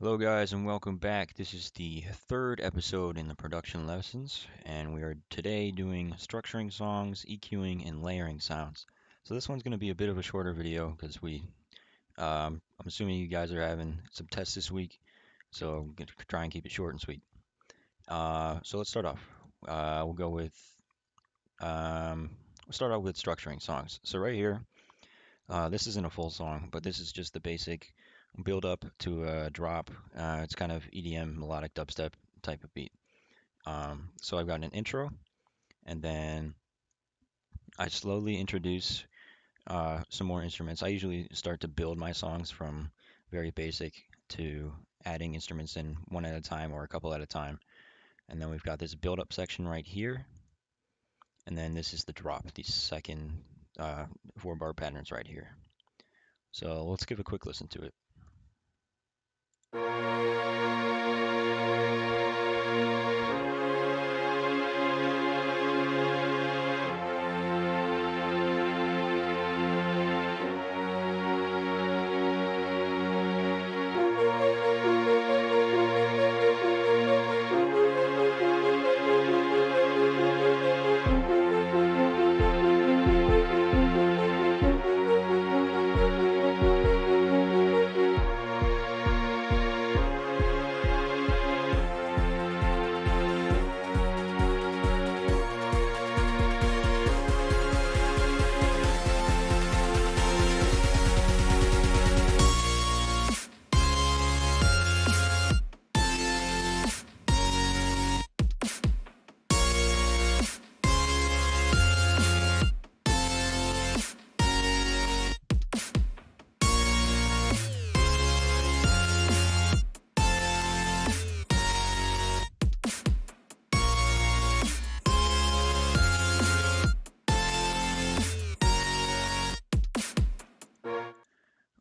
Hello, guys, and welcome back. This is the third episode in the production lessons, and we are today doing structuring songs, EQing, and layering sounds. So this one's going to be a bit of a shorter video because I'm assuming you guys are having some tests this week, so I'm going to try and keep it short and sweet. So let's start off. We'll go with we'll start off with structuring songs. So right here, this isn't a full song, but this is just the basic build up to a drop. It's kind of EDM melodic dubstep type of beat. So I've got an intro, and then I slowly introduce some more instruments. I usually start to build my songs from very basic to adding instruments in one at a time or a couple at a time. And then we've got this build up section right here, and then this is the drop, the second 4-bar patterns right here. So let's give a quick listen to it.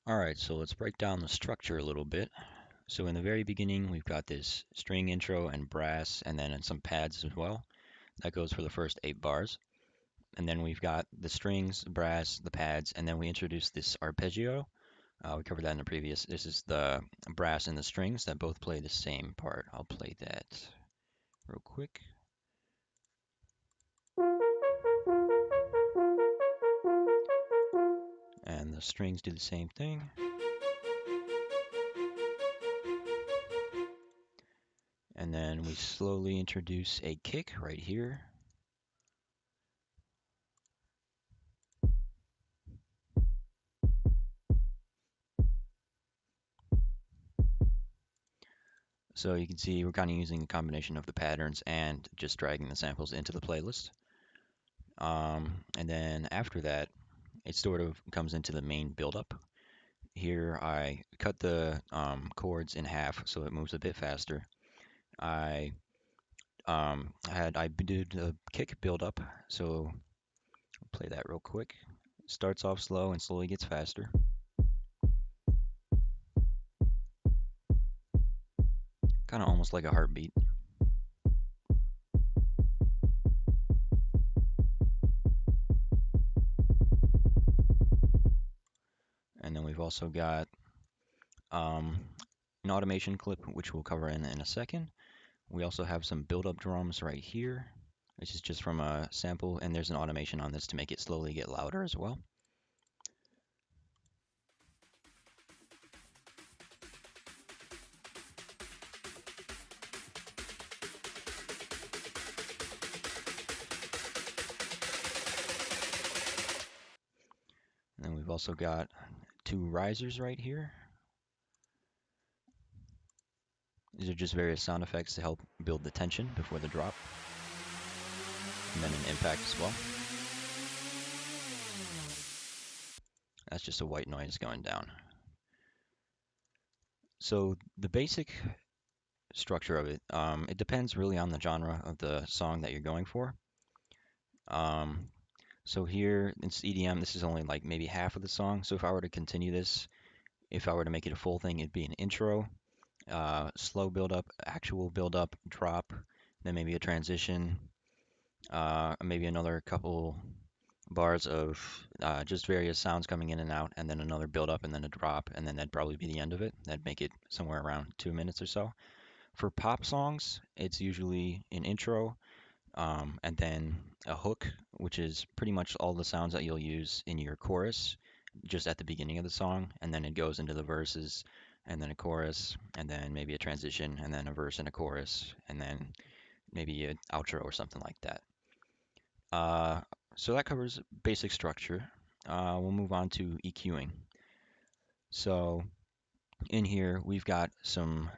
All right, so let's break down the structure a little bit. So in the very beginning, we've got this string intro and brass, and then some pads as well. That goes for the first 8 bars. And then we've got the strings, the brass, the pads, and then we introduce this arpeggio. We covered that in the previous. This is the brass and the strings that both play the same part. I'll play that real quick. And the strings do the same thing. And then we slowly introduce a kick right here. So you can see we're kind of using a combination of the patterns and just dragging the samples into the playlist. And then after that, it sort of comes into the main build-up. Here I cut the chords in half so it moves a bit faster. I did a kick build-up, so I'll play that real quick. It starts off slow and slowly gets faster. Kind of almost like a heartbeat. And then we've also got an automation clip, which we'll cover in a second. We also have some build-up drums right here. This is just from a sample, and there's an automation on this to make it slowly get louder as well. And then we've also got 2 risers right here. These are just various sound effects to help build the tension before the drop. And then an impact as well. That's just a white noise going down. So the basic structure of it, it depends really on the genre of the song that you're going for. So here it's EDM, this is only like maybe half of the song. So if I were to continue this, if I were to make it a full thing, it'd be an intro, slow build up, actual build up, drop, then maybe a transition, maybe another couple bars of just various sounds coming in and out, and then another build up, and then a drop, and then that'd probably be the end of it. That'd make it somewhere around 2 minutes or so. For pop songs, it's usually an intro, and then a hook, which is pretty much all the sounds that you'll use in your chorus just at the beginning of the song, and then it goes into the verses, and then a chorus, and then maybe a transition, and then a verse and a chorus, and then maybe an outro or something like that. Uh, so that covers basic structure. We'll move on to EQing. So in here we've got some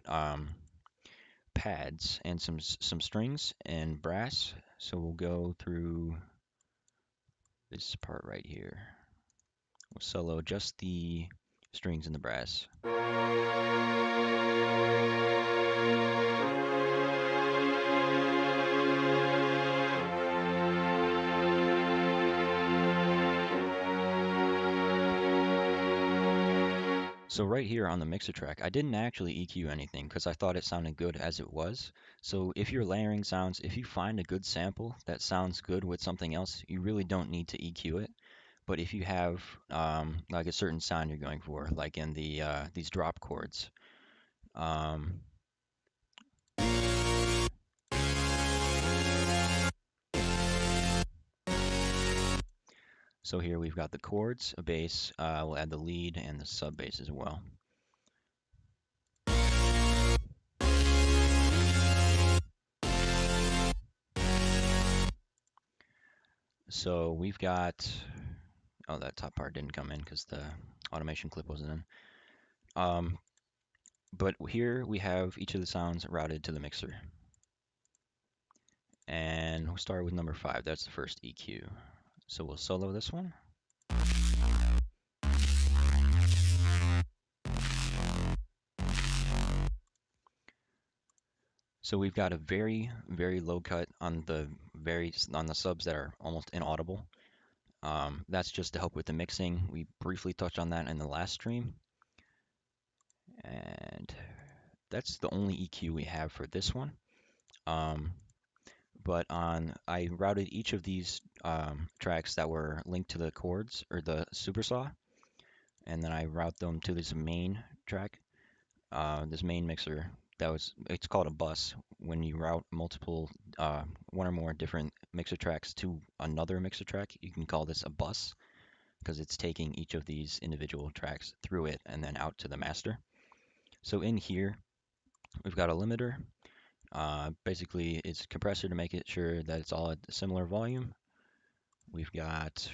pads and some strings and brass. So we'll go through this part right here. We'll solo just the strings and the brass. So right here on the mixer track, I didn't actually EQ anything because I thought it sounded good as it was. So if you're layering sounds, if you find a good sample that sounds good with something else, you really don't need to EQ it. But if you have like a certain sound you're going for, like in these drop chords, um, so here we've got the chords, a bass, we'll add the lead and the sub bass as well. So we've got, oh, that top part didn't come in because the automation clip wasn't in. But here we have each of the sounds routed to the mixer. And we'll start with number 5. That's the first EQ. So we'll solo this one. So we've got a very, very low cut on the subs that are almost inaudible. That's just to help with the mixing. We briefly touched on that in the last stream. And that's the only EQ we have for this one. But I routed each of these tracks that were linked to the chords or the supersaw, and then I route them to this main track, this main mixer. It's called a bus when you route multiple, one or more different mixer tracks to another mixer track. You can call this a bus because it's taking each of these individual tracks through it and then out to the master. So in here, we've got a limiter. Basically, it's a compressor to make it sure that it's all at a similar volume. We've got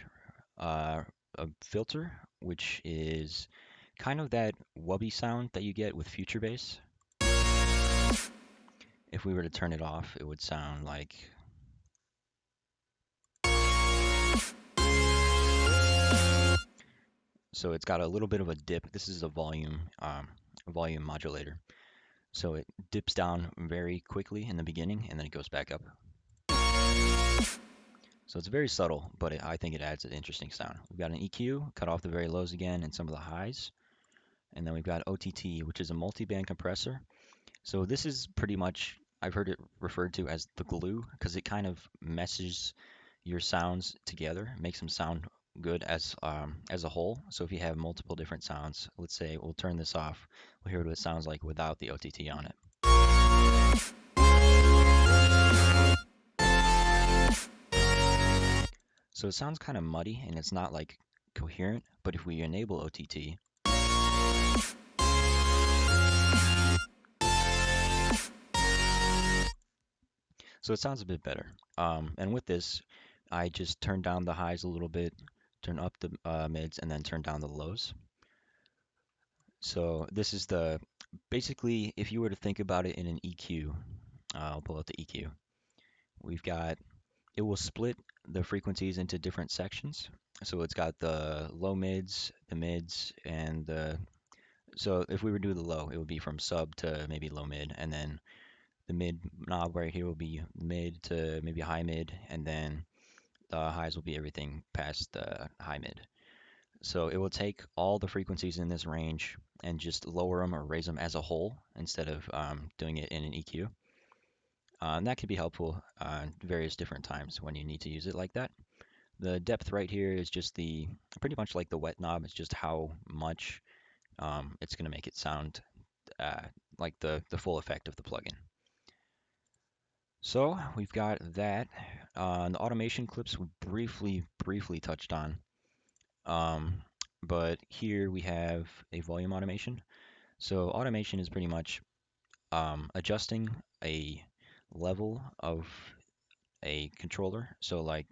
a filter, which is kind of that wubby sound that you get with future bass. If we were to turn it off, it would sound like. So it's got a little bit of a dip. This is a volume modulator. So it dips down very quickly in the beginning and then it goes back up. So it's very subtle, but I think it adds an interesting sound. We've got an EQ, cut off the very lows again and some of the highs. And then we've got OTT, which is a multiband compressor. So this is pretty much, I've heard it referred to as the glue because it kind of meshes your sounds together, makes them sound good as a whole. So if you have multiple different sounds, let's say we'll turn this off, we'll hear what it sounds like without the OTT on it. So it sounds kind of muddy and it's not like coherent, but if we enable OTT, so it sounds a bit better. And with this, I just turn down the highs a little bit, turn up the mids, and then turn down the lows. So this is basically, if you were to think about it in an EQ, I'll pull out the EQ. It will split the frequencies into different sections. So it's got the low mids, the mids, so if we were to do the low, it would be from sub to maybe low mid, and then the mid knob right here will be mid to maybe high mid, and then the highs will be everything past the high mid. So it will take all the frequencies in this range and just lower them or raise them as a whole instead of doing it in an EQ. And that can be helpful various different times when you need to use it like that. The depth right here is just the pretty much like the wet knob. It's just how much it's going to make it sound uh, like the full effect of the plugin. So we've got that. The automation clips we briefly touched on. Um, but here we have a volume automation. So automation is pretty much adjusting a level of a controller. So like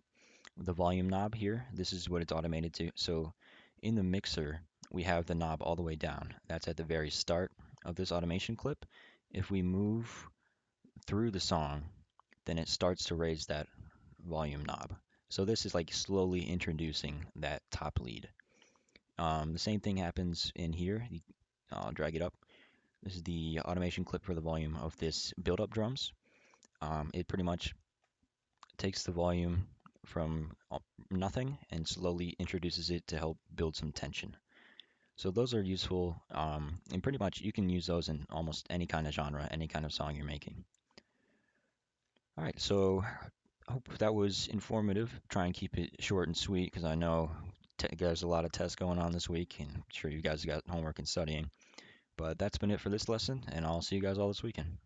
the volume knob here, this is what it's automated to. So in the mixer, we have the knob all the way down. That's at the very start of this automation clip. If we move through the song, then it starts to raise that volume knob. So this is like slowly introducing that top lead. The same thing happens in here. I'll drag it up. This is the automation clip for the volume of this build-up drums. It pretty much takes the volume from nothing and slowly introduces it to help build some tension. So those are useful, and pretty much you can use those in almost any kind of genre, any kind of song you're making. All right, so I hope that was informative. Try and keep it short and sweet because I know there's a lot of tests going on this week, and I'm sure you guys got homework and studying. But that's been it for this lesson, and I'll see you guys all this weekend.